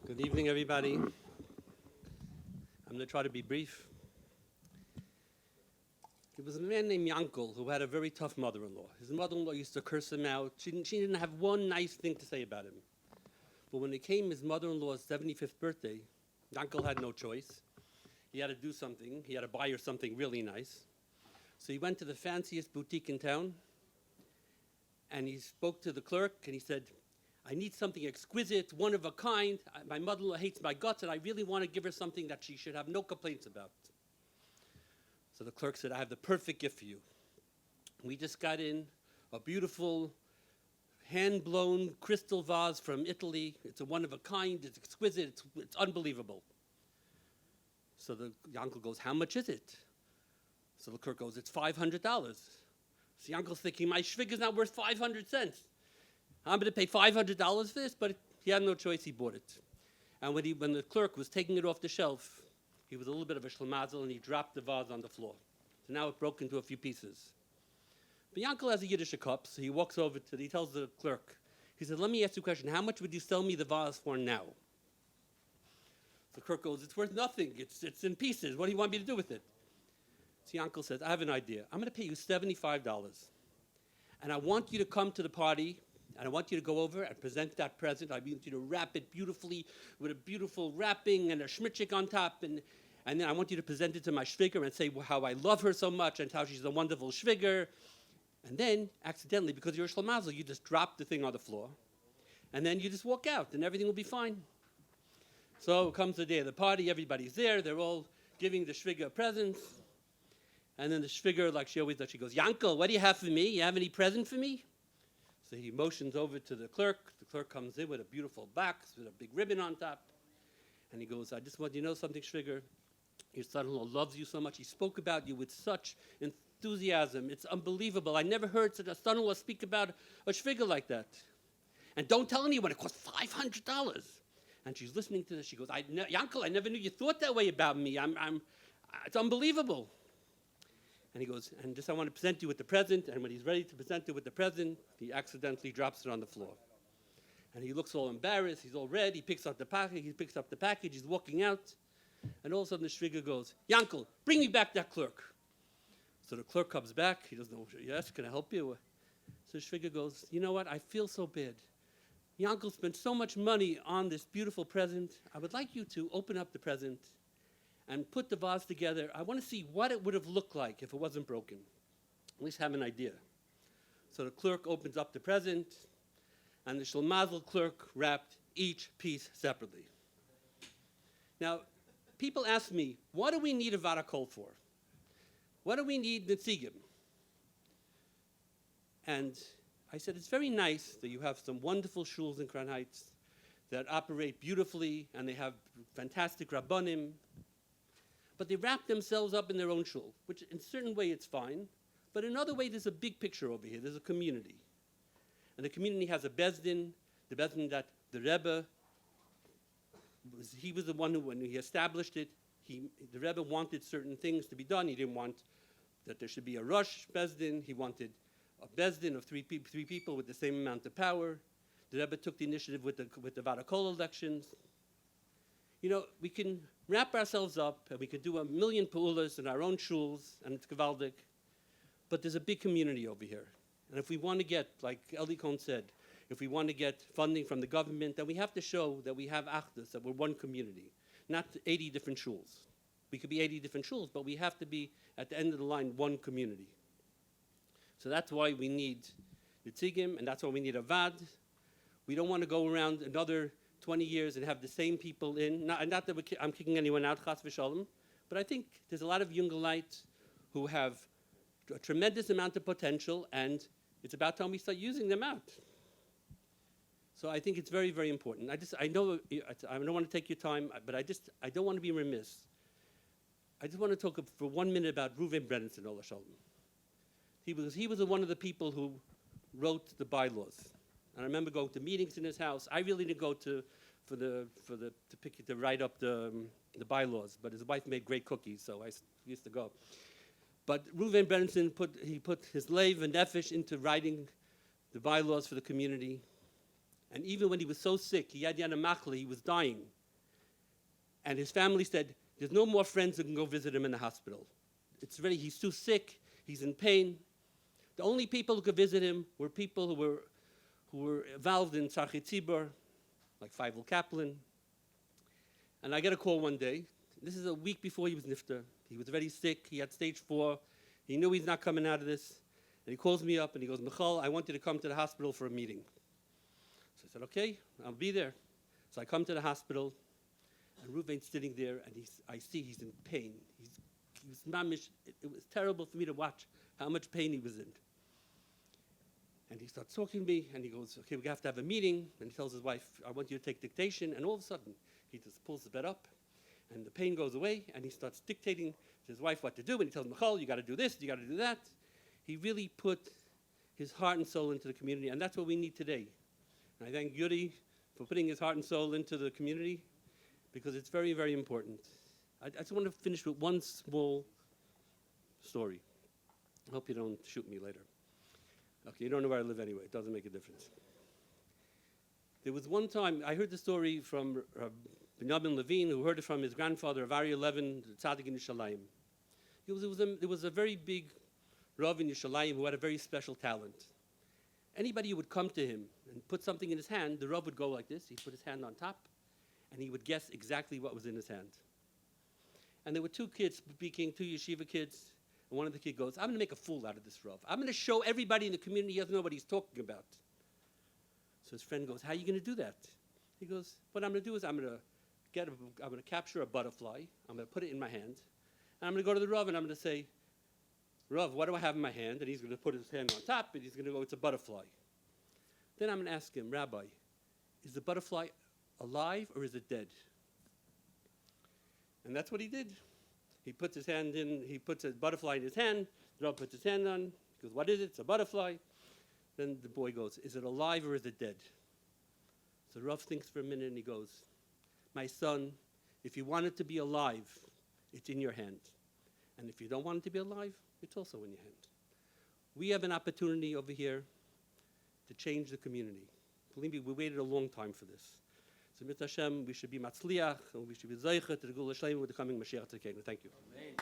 Good evening, everybody. I'm going to try to be brief. There was a man named Michoel who had a very tough mother-in-law. His mother-in-law used to curse him out. She didn't have one nice thing to say about him. But when it came his mother-in-law's 75th birthday, Michoel had no choice. He had to do something. He had to buy her something really nice. So he went to the fanciest boutique in town, and he spoke to the clerk, and he said, I need something exquisite, one of a kind. My mother-in-law hates my guts, and I really want to give her something that she should have no complaints about. So the clerk said, I have the perfect gift for you. We just got in a beautiful hand-blown crystal vase from Italy. It's a one of a kind, it's exquisite, it's unbelievable. So the uncle goes, how much is it? So the clerk goes, it's $500. So the uncle's thinking, my shvig is not worth 500 cents. I'm going to pay $500 for this, but he had no choice, he bought it. And when the clerk was taking it off the shelf, he was a little bit of a schlemazel, and he dropped the vase on the floor. So now it broke into a few pieces. But Michoel has a Yiddish cup, so he walks over he tells the clerk, he said, let me ask you a question. How much would you sell me the vase for now? The clerk goes, it's worth nothing. It's in pieces. What do you want me to do with it? So Michoel says, I have an idea. I'm going to pay you $75. And I want you to come to the party, and I want you to go over and present that present. I want you to wrap it beautifully with a beautiful wrapping and a schmitchik on top. And then I want you to present it to my shviger and say how I love her so much and how she's a wonderful shviger. And then, accidentally, because you're a shlemazel, you just drop the thing on the floor. And then you just walk out, and everything will be fine. So comes the day of the party. Everybody's there. They're all giving the shviger presents. And then the shviger, like she always does, she goes, Michoel, what do you have for me? You have any present for me? So he motions over to the clerk. The clerk comes in with a beautiful box with a big ribbon on top. And he goes, I just want you to know something, shviger. Your son-in-law loves you so much. He spoke about you with such enthusiasm. It's unbelievable. I never heard such a son-in-law speak about a shviger like that. And don't tell anyone. It costs $500. And she's listening to this. She goes, Michoel, I never knew you thought that way about me. It's unbelievable. And he goes, and just I want to present you with the present. And when he's ready to present it with the present, he accidentally drops it on the floor. And he looks all embarrassed. He's all red. He picks up the package. He's walking out. And all of a sudden the shviger goes, Michoel, bring me back that clerk. So the clerk comes back. He doesn't know, yes, can I help you? So the shviger goes, you know what? I feel so bad. Michoel spent so much money on this beautiful present. I would like you to open up the present and put the vase together. I want to see what it would have looked like if it wasn't broken. At least have an idea. So the clerk opens up the present, and the shlemazel clerk wrapped each piece separately. Now, people ask me, what do we need a varakol for? What do we need Netzigim? And I said, it's very nice that you have some wonderful shuls in Crown Heights that operate beautifully, and they have fantastic rabbanim, but they wrap themselves up in their own shul, which in a certain way it's fine, but in another way there's a big picture over here. There's a community. And the community has a bezdin, the bezdin that the Rebbe, he was the one who, when he established it, the Rebbe wanted certain things to be done. He didn't want that there should be a rush bezdin. He wanted a bezdin of three people with the same amount of power. The Rebbe took the initiative with the varakol elections. You know, we can wrap ourselves up and we could do a million pa'ulas in our own shuls, and it's gevaldik, but there's a big community over here. And if we want to get, like Eli Cohn said, if we want to get funding from the government, then we have to show that we have achdus, that we're one community, not 80 different shuls. We could be 80 different shuls, but we have to be, at the end of the line, one community. So that's why we need Netzigim, and that's why we need a vad. We don't want to go around another 20 years and have the same people in. Not that I'm kicking anyone out, chas v'shalom, but I think there's a lot of Jungelites who have a tremendous amount of potential, and it's about time we start using them out. So I think it's very, very important. I know I don't want to take your time, but I don't want to be remiss. I just want to talk for 1 minute about Reuven Brennitzin, Ola Shalom. He was one of the people who wrote the bylaws. And I remember going to meetings in his house. I really didn't go to write up the bylaws, but his wife made great cookies, so I used to go. But Reuven Brennitzin put his leiv and nefesh into writing the bylaws for the community. And even when he was so sick, he had Yana Machle, he was dying. And his family said, there's no more friends who can go visit him in the hospital. He's too sick, he's in pain. The only people who could visit him were people who were involved in Tzarchei Tzibur, like Feivel Kaplan. And I get a call one day. This is a week before he was nifter. He was very sick. He had stage 4. He knew he's not coming out of this. And he calls me up and he goes, Michoel, I want you to come to the hospital for a meeting. So I said, okay, I'll be there. So I come to the hospital, and Ruvain's sitting there, and I see he's in pain. He was mamish. It was terrible for me to watch how much pain he was in. And he starts talking to me, and he goes, okay, we have to have a meeting. And he tells his wife, I want you to take dictation. And all of a sudden, he just pulls the bed up, and the pain goes away, and he starts dictating to his wife what to do. And he tells Michoel, you got to do this, you got to do that. He really put his heart and soul into the community, and that's what we need today. And I thank Yuri for putting his heart and soul into the community, because it's very, very important. I just want to finish with one small story. I hope you don't shoot me later. Okay, you don't know where I live anyway. It doesn't make a difference. There was one time, I heard the story from Benjamin Levine, who heard it from his grandfather, Avari Levin, the Tzaddik in Yerushalayim. There was a very big Rav in Yerushalayim who had a very special talent. Anybody who would come to him and put something in his hand, the Rav would go like this. He'd put his hand on top, and he would guess exactly what was in his hand. And there were two kids speaking, two yeshiva kids, and one of the kids goes, I'm going to make a fool out of this Rav. I'm going to show everybody in the community he doesn't know what he's talking about. So his friend goes, how are you going to do that? He goes, what I'm going to do is I'm going to capture a butterfly, I'm going to put it in my hand, and I'm going to go to the Rav and I'm going to say, Rav, what do I have in my hand? And he's going to put his hand on top, and he's going to go, it's a butterfly. Then I'm going to ask him, Rabbi, is the butterfly alive or is it dead? And that's what he did. He puts his hand in, he puts a butterfly in his hand, the Rav puts his hand on, he goes, what is it? It's a butterfly. Then the boy goes, is it alive or is it dead? So the Rav thinks for a minute and he goes, my son, if you want it to be alive, it's in your hand. And if you don't want it to be alive, it's also in your hand. We have an opportunity over here to change the community. Believe me, we waited a long time for this. So, Mit Hashem, we should be matzliach, and we should be zeicha to the Gula Shleima with the coming Mashiach Tzidkeinu. Thank you. Amen.